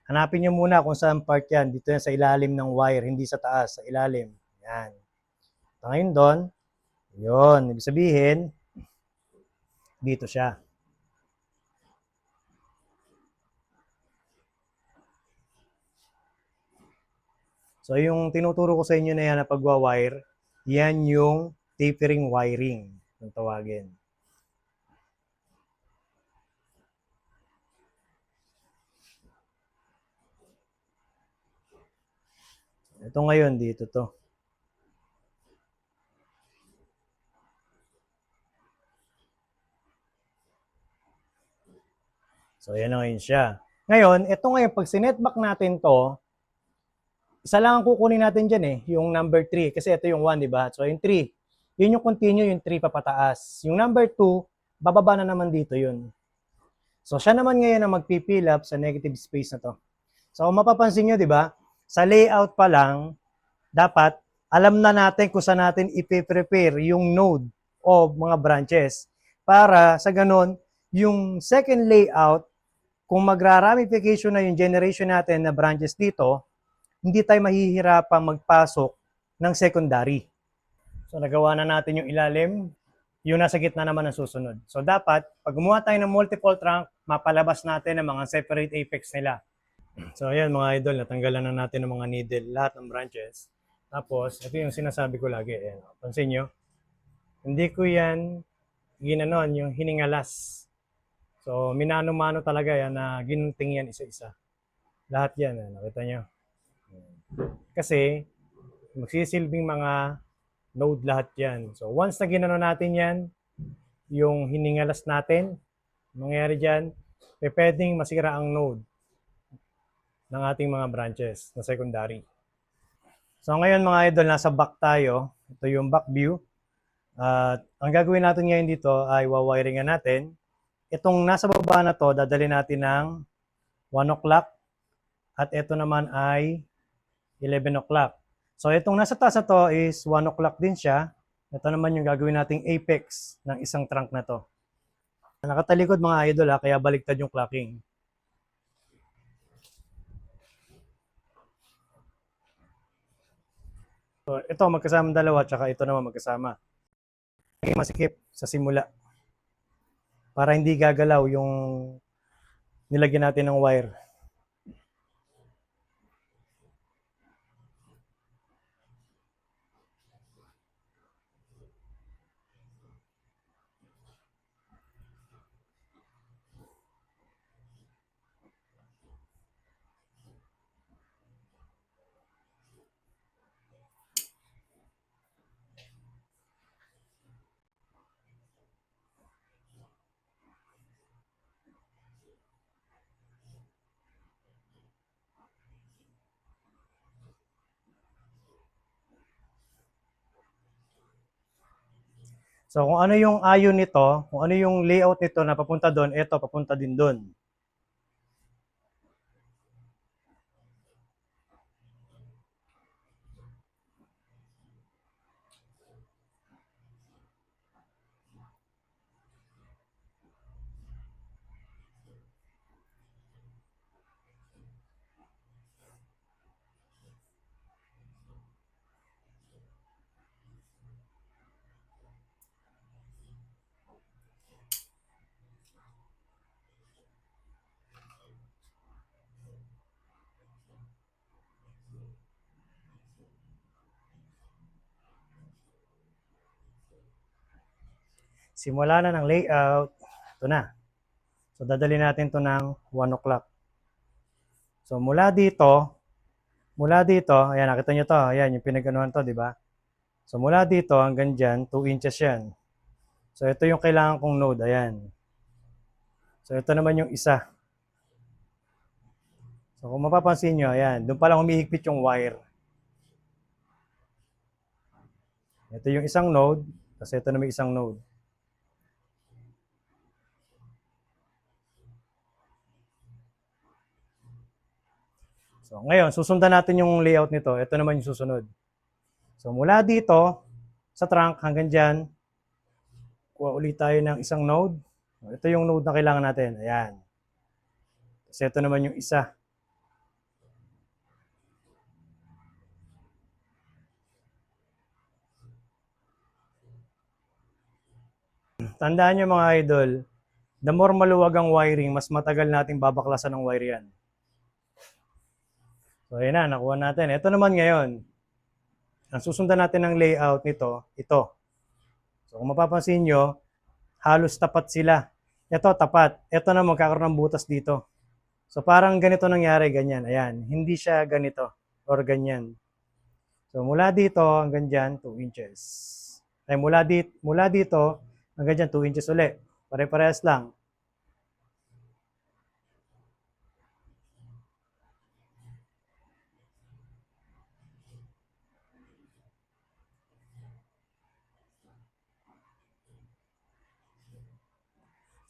Hanapin nyo muna kung saan part yan. Dito yan sa ilalim ng wire, hindi sa taas, sa ilalim. Yan. Ngayon doon, yun. Ibig sabihin, dito siya. So yung tinuturo ko sa inyo na yan na pagwa-wire, yan yung tapering wiring kung tawagin. Ito ngayon, dito to. So yan na ngayon siya. Ngayon, ito ngayon, pag sinetback natin to, isa lang ang kukunin natin dyan yung number 3. Kasi ito yung 1, di ba? So yung 3, yun yung continue, yung 3 papataas. Yung number 2, bababa na naman dito yun. So siya naman ngayon ang magpipill up sa negative space na to. So kung mapapansin nyo, di ba? Sa layout pa lang, dapat alam na natin kung saan natin ipe-prepare yung node o mga branches. Para sa ganun, yung second layout, kung magra-ramification na yung generation natin na branches dito, hindi tayo mahihirapang magpasok ng secondary. So nagawa na natin yung ilalim, yung nasa gitna naman ang susunod. So dapat, pag gumawa tayo ng multiple trunk, mapalabas natin ang mga separate apex nila. So ayan mga idol, natanggalan na natin ng mga needle, lahat ng branches. Tapos, ito yung sinasabi ko lagi. Ayan, pansin nyo, hindi ko yan ginanon, yung hiningalas. So, minano-mano talaga yan na ginunting yan isa-isa. Lahat yan, nakita nyo. Kasi, magsisilbing mga node lahat yan. So, once na ginano natin yan, yung hiningalas natin, mangyayari dyan, pwedeng masira ang node ng ating mga branches na secondary. So, ngayon mga idol, nasa back tayo. Ito yung back view. At ang gagawin natin ngayon dito ay wawiringan natin. Itong nasa baba na to, dadali natin ng 1 o'clock at ito naman ay 11 o'clock. So itong nasa taas na to is 1 o'clock din siya. Ito naman yung gagawin nating apex ng isang trunk na to. Nakatalikod mga idol kaya baliktad yung clocking. So ito magkasama dalawa tsaka ito naman magkasama. Masikip sa simula. Para hindi gagalaw yung nilagyan natin ng wire. So kung ano yung ayon nito, kung ano yung layout nito na papunta doon, ito papunta din doon. Simula na ng layout, ito na. So dadali natin to ng 1 o'clock. So mula dito, ayan nakita nyo to, ayan yung pinaganuhan to, di ba? So mula dito hanggang dyan, 2 inches yan. So ito yung kailangan kong node, ayan. So ito naman yung isa. So kung mapapansin nyo, ayan, doon pa lang humihigpit yung wire. Ito yung isang node, kasi ito naman isang node. So ngayon, susundan natin yung layout nito. Ito naman yung susunod. So mula dito, sa trunk hanggang dyan, kuha ulit tayo ng isang node. Ito yung node na kailangan natin. Ayan. Kasi ito naman yung isa. Tandaan nyo mga idol, the more maluwag ang wiring, mas matagal nating babaklasan ng wire yan. So ayan na, nakuha natin. Ito naman ngayon, ang susundan natin ng layout nito, ito. So kung mapapansin nyo, halos tapat sila. Ito tapat. Ito na magkakaroon ng butas dito. So parang ganito nangyari, ganyan. Ayan, hindi siya ganito or ganyan. So mula dito hanggang dyan, 2 inches. Ay mula dito hanggang dyan, 2 inches ulit. Pare-parehas lang.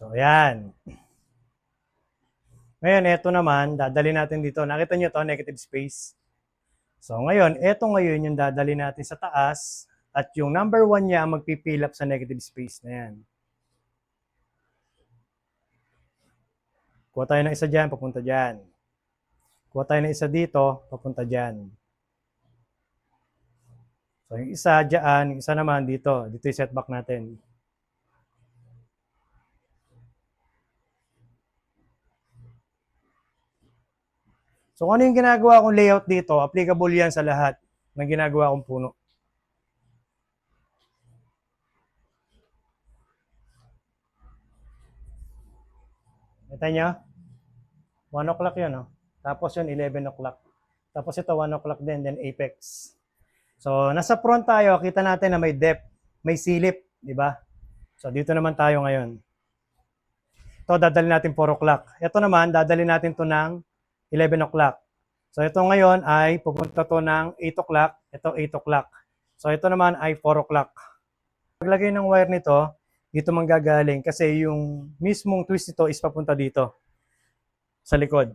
So ayan. Ngayon, ito naman, dadali natin dito. Nakita nyo to, negative space. So ngayon, ito ngayon yung dadali natin sa taas at yung number 1 niya ang magpipill up sa negative space na yan. Kuha tayo ng isa dyan, papunta dyan. Kuha tayo ng isa dito, papunta dyan. So yung isa dyan, yung isa naman dito. Dito yung setback natin. So kung ano yung ginagawa kong layout dito, applicable yan sa lahat ng ginagawa kong puno. Kita nyo? 1 o'clock yun, no? Tapos yun, 11 o'clock. Tapos ito, 1 o'clock din, then apex. So, nasa front tayo, kita natin na may depth, may silip, di ba? So, dito naman tayo ngayon. Ito, dadali natin 4 o'clock. Ito naman, dadali natin to ng 11 o'clock. So, ito ngayon ay pupunta to ng 8 o'clock. Ito, 8 o'clock. So, ito naman ay 4 o'clock. Paglagay ng wire nito, dito manggagaling kasi yung mismong twist nito is papunta dito sa likod.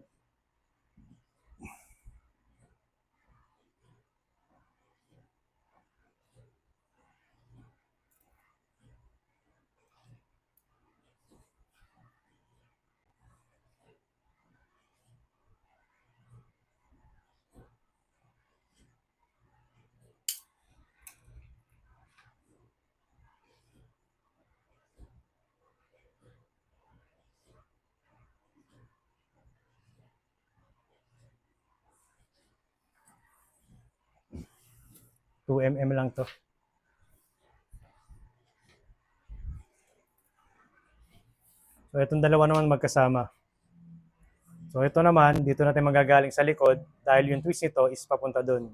Two mm lang to. So, itong dalawa naman magkasama. So, ito naman, dito natin magagaling sa likod dahil yung twist nito is papunta doon.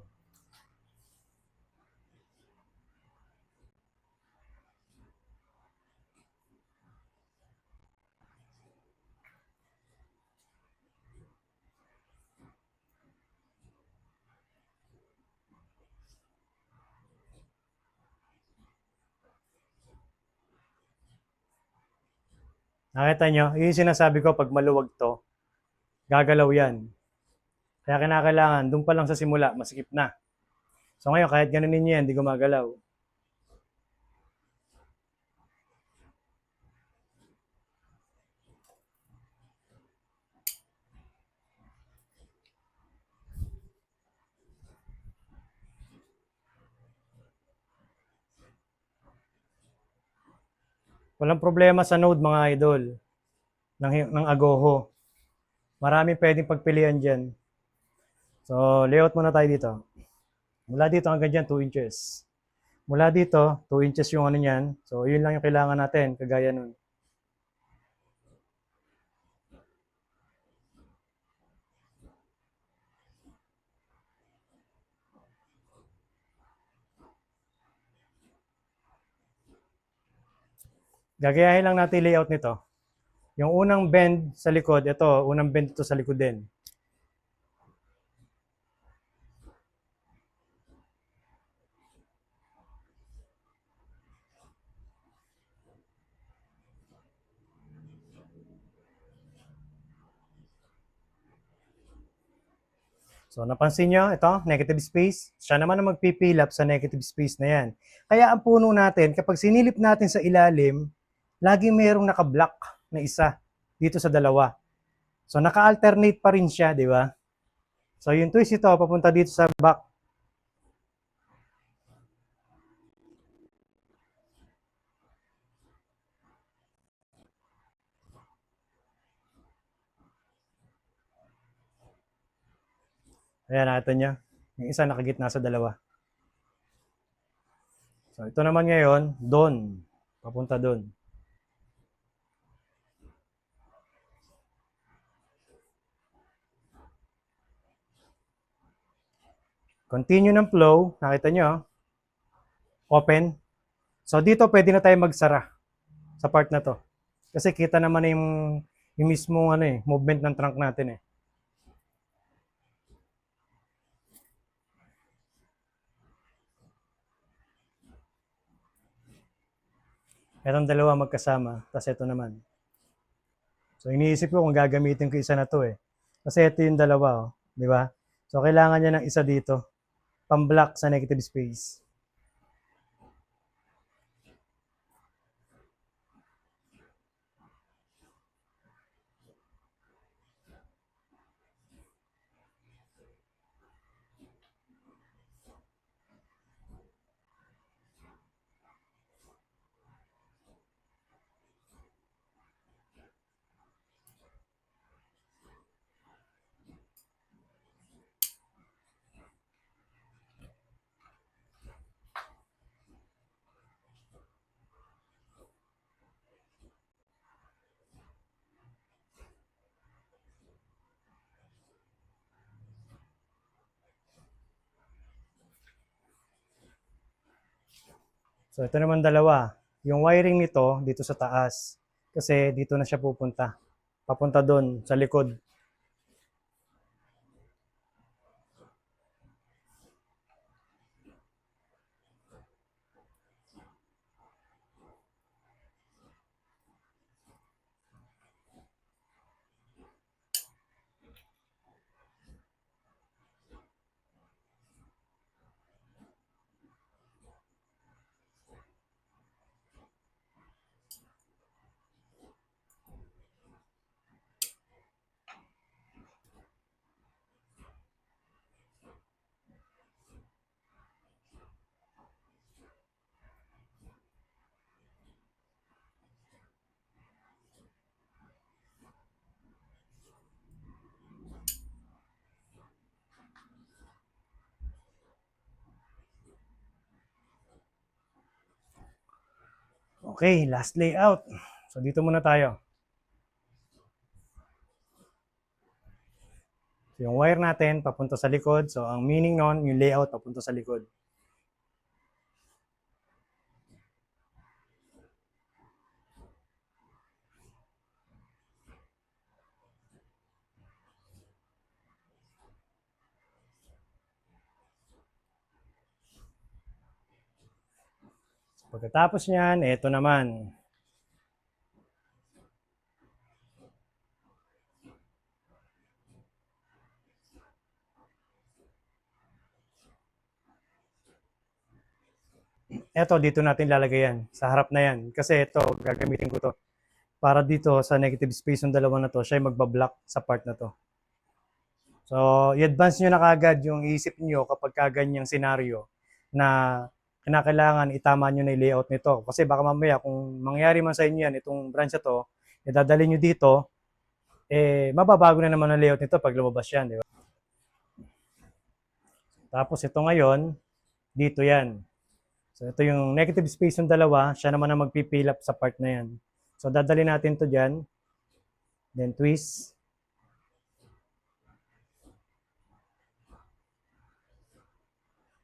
Nakita nyo? Yun yung sinasabi ko pag maluwag to, gagalaw yan. Kaya kinakailangan, doon pa lang sa simula, masikip na. So ngayon, kahit ganun ninyo yan, hindi gumagalaw. Walang problema sa node mga idol ng Agoho. Marami pwedeng pagpilian dyan. So, layout muna tayo dito. Mula dito hanggang dyan, 2 inches. Mula dito, 2 inches yung ano niyan. So, yun lang yung kailangan natin, kagaya nun. Gagayahin lang natin layout nito. Yung unang bend sa likod, ito, unang bend ito sa likod din. So, napansin nyo, ito, negative space. Siya naman ang magpipil up sa negative space na yan. Kaya ang puno natin, kapag sinilip natin sa ilalim, lagi mayroong naka-block na isa dito sa dalawa. So, naka-alternate pa rin siya, di ba? So, yung twist ito, papunta dito sa back. Ayan, nakita nyo. Yung isa nakagitna sa dalawa. So, ito naman ngayon, doon. Papunta doon. Continue ng flow. Nakita nyo, open. So, dito pwede na tayo magsara sa part na to. Kasi kita naman na yung mismo movement ng trunk natin eh. Itong dalawa magkasama, tapos ito naman. So iniisip ko kung gagamitin ko isa na to eh. Kasi ito yung dalawa, oh, di ba? So kailangan niya ng isa dito, pang-block sa negative space. So ito naman dalawa. Yung wiring nito dito sa taas. Kasi dito na siya pupunta. Papunta doon sa likod. Okay, last layout. So dito muna tayo. So, yung wire natin papunta sa likod. So ang meaning nun, yung layout papunta sa likod. Pagkatapos niyan, ito naman. Ito, dito natin lalagay yan. Sa harap na yan. Kasi ito, gagamitin ko to. Para dito sa negative space ng dalawa na to, siya yung magbablock sa part na to. So, i-advance nyo na kagad yung isip nyo kapag kaganyang senaryo na kinakailangan itama nyo na yung layout nito. Kasi baka mamaya kung mangyari man sa inyo yan, itong branch na to, idadali nyo dito, mababago na naman ang layout nito pag lumabas yan, di ba? Tapos ito ngayon, dito yan. So ito yung negative space ng dalawa, siya naman ang magpipilap sa part na yan. So dadali natin to dyan, then twist.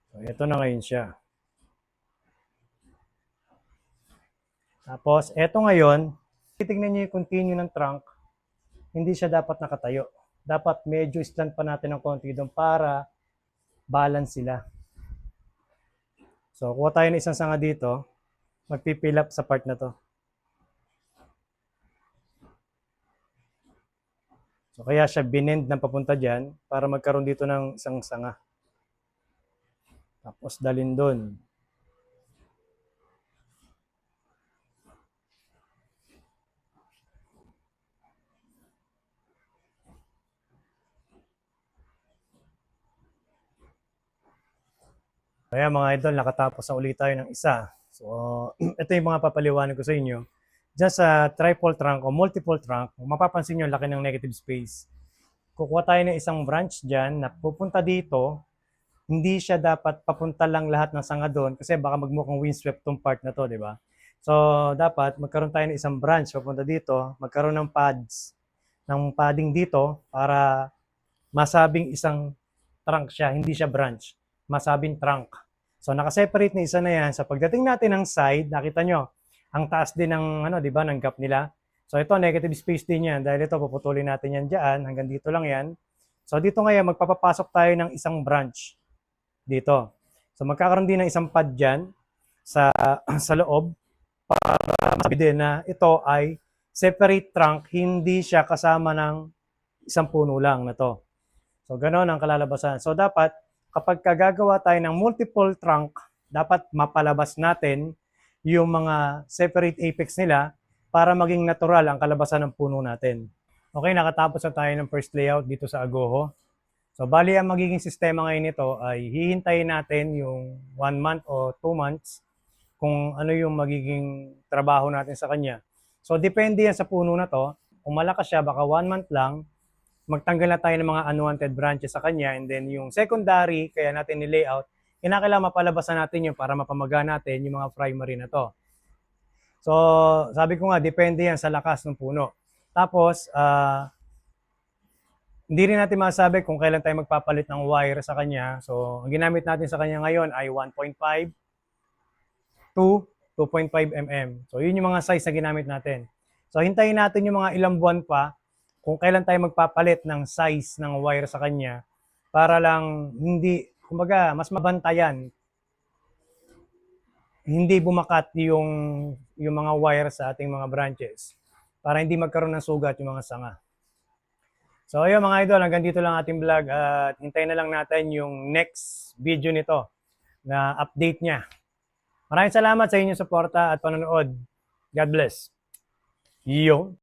So ito na ngayon siya. Tapos ito ngayon, titignan nyo yung continue ng trunk, hindi siya dapat nakatayo. Dapat medyo slant pa natin ng konti doon para balance sila. So kuha tayo ng isang sanga dito, magpipilap sa part na to. So kaya siya binend ng papunta dyan para magkaroon dito ng isang sanga. Tapos dalin doon. Kaya mga idol, nakatapos na ulit tayo ng isa. So ito yung mga papaliwanag ko sa inyo. Diyan sa triple trunk o multiple trunk, mapapansin nyo laki ng negative space. kukuha tayo ng isang branch dyan na pupunta dito. Hindi siya dapat papunta lang lahat ng sanga doon kasi baka magmukhang windswept tong part na to, di ba? So, dapat magkaroon tayo ng isang branch papunta dito, magkaroon ng pads, ng padding dito para masabing isang trunk siya, hindi siya branch. Masabing trunk. So, nakaseparate na isa na yan. Sa pagdating natin ng side, nakita nyo, ang taas din ng, di ba, ng gap nila. So, ito, negative space din yan. Dahil ito, puputulin natin yan dyan. Hanggang dito lang yan. So, dito ngayon, magpapapasok tayo ng isang branch dito. So, magkakaroon din ng isang pad dyan sa, sa loob para masabi din na ito ay separate trunk, hindi siya kasama ng isang puno lang na to. So, ganoon ang kalalabasan. So, dapat, kapag gagawa tayo ng multiple trunk, dapat mapalabas natin yung mga separate apex nila para maging natural ang kalabasan ng puno natin. Okay, nakatapos na tayo ng first layout dito sa Agoho. So, bali ang magiging sistema ngayon nito ay hihintayin natin yung 1 month o 2 months kung ano yung magiging trabaho natin sa kanya. So, depende yan sa puno na to. Kung malakas siya, baka 1 month lang, magtanggal na tayo ng mga unwanted branches sa kanya, and then yung secondary, kaya natin ni-layout, kinakailangan mapalabasan natin yun para mapamaga natin yung mga primary na to. So, sabi ko nga, depende yan sa lakas ng puno. Tapos, hindi rin natin masabi kung kailan tayo magpapalit ng wire sa kanya. So, ang ginamit natin sa kanya ngayon ay 1.5 to 2.5 mm. So, yun yung mga size na ginamit natin. So, hintayin natin yung mga ilang buwan pa kung kailan tayo magpapalit ng size ng wire sa kanya para lang hindi, kumbaga, mas mabantayan. Hindi bumakat yung mga wire sa ating mga branches para hindi magkaroon ng sugat yung mga sanga. So ayun mga idol, hanggang dito lang ating vlog at hintayin na lang natin yung next video nito na update niya. Maraming salamat sa inyong suporta at panonood. God bless. Yo!